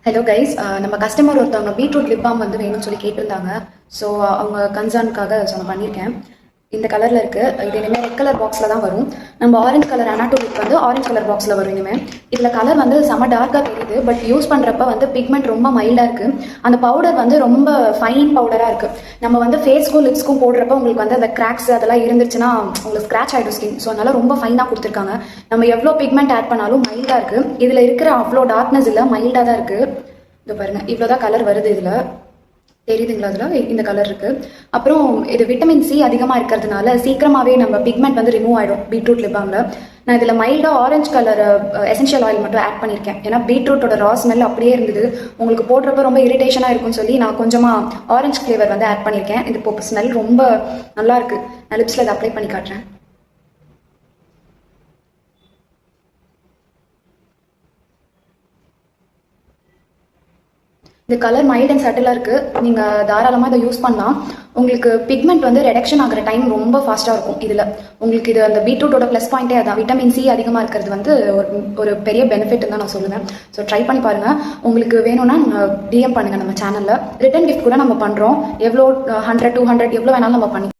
Hello guys, நம்ம customer ஒருத்தவங்க beetroot lip balm வந்து வேணும்னு சொல்லி கேட்டிருந்தாங்க. ஸோ அவங்க கன்சர்னுக்காக நான் பண்ணியிருக்கேன். இந்த கலரில் இருக்குது. இது இனிமேல் ரெட் கலர் பாக்ஸில் தான் வரும். நம்ம ஆரஞ்சு கலர் அனாட்டோலிக் வந்து ஆரஞ்சு கலர் பாக்ஸில் வரும் இனிமேல். இதில் கலர் வந்து செம்ம டார்க்காக தெரியுது. பட் யூஸ் பண்ணுறப்ப வந்து பிக்மெண்ட் ரொம்ப மைல்டாக இருக்குது. அந்த பவுடர் வந்து ரொம்ப ஃபைன் பவுடராக இருக்குது. நம்ம வந்து ஃபேஸ்க்கும் லிப்ஸ்க்கும் போடுறப்ப உங்களுக்கு வந்து அந்த கிராக்ஸ் அதெல்லாம் இருந்துச்சுன்னா உங்களுக்கு ஸ்க்ராச் ஆகிடும் ஸ்கின். ஸோ அதனால் ரொம்ப ஃபைனாக கொடுத்துருக்காங்க. நம்ம எவ்வளோ பிக்மெண்ட் ஆட் பண்ணாலும் மைல்டாக இருக்குது. இதில் இருக்கிற அவ்வளோ டார்க்னஸ் இல்லை, மைல்டாக தான் இருக்குது. இது பாருங்கள், இவ்வளோதான் கலர் வருது. இதில் தெரியுதுங்களா? அதில் இந்த கலர் இருக்குது. அப்புறம் இது விட்டமின் சி அதிகமாக இருக்கிறதுனால சீக்கிரமாகவே நம்ம பிக்மெண்ட் வந்து ரிமூவ் ஆகிடும் பீட்ரூட் லிப் பாமில். நான் இதில் மைல்டாக ஆரஞ்சு கலர் எசென்ஷியல் ஆயில் மட்டும் ஆட் பண்ணியிருக்கேன். ஏன்னா பீட்ரூட்டோட ரா ஸ்மெல் அப்படியே இருந்தது, உங்களுக்கு போடுறப்ப ரொம்ப இரிட்டேஷனாக இருக்கும்னு சொல்லி நான் கொஞ்சமாக ஆரஞ்சு ஃப்ளேவர் வந்து ஆட் பண்ணியிருக்கேன். இது இப்போ ஸ்மெல் ரொம்ப நல்லாயிருக்கு. நான் லிப்ஸில் இதை அப்ளை பண்ணி காட்டுறேன். இந்த கலர் மைல்ட் அண்ட் சட்டிலாக இருக்குது. நீங்கள் தாராளமாக இதை யூஸ் பண்ணலாம். உங்களுக்கு பிக்மெண்ட் வந்து ரெடக்ஷன் ஆகிற டைம் ரொம்ப ஃபாஸ்ட்டாக இருக்கும். இதில் உங்களுக்கு இது அந்த பீட்ரூட்டோட ப்ளஸ் பாயிண்ட்டே அதான். விட்டமின் சி அதிகமாக இருக்கிறது வந்து ஒரு பெரிய பெனிஃபிட் தான் நான் சொல்லுவேன். ஸோ ட்ரை பண்ணி பாருங்கள். உங்களுக்கு வேணும்னா டிஎம் பண்ணுங்கள் நம்ம சேனலில். ரிட்டன் கிஃப்ட் கூட நம்ம பண்ணுறோம். எவ்வளோ 100 200 எவ்வளோ வேணாலும் நம்ம பண்ணி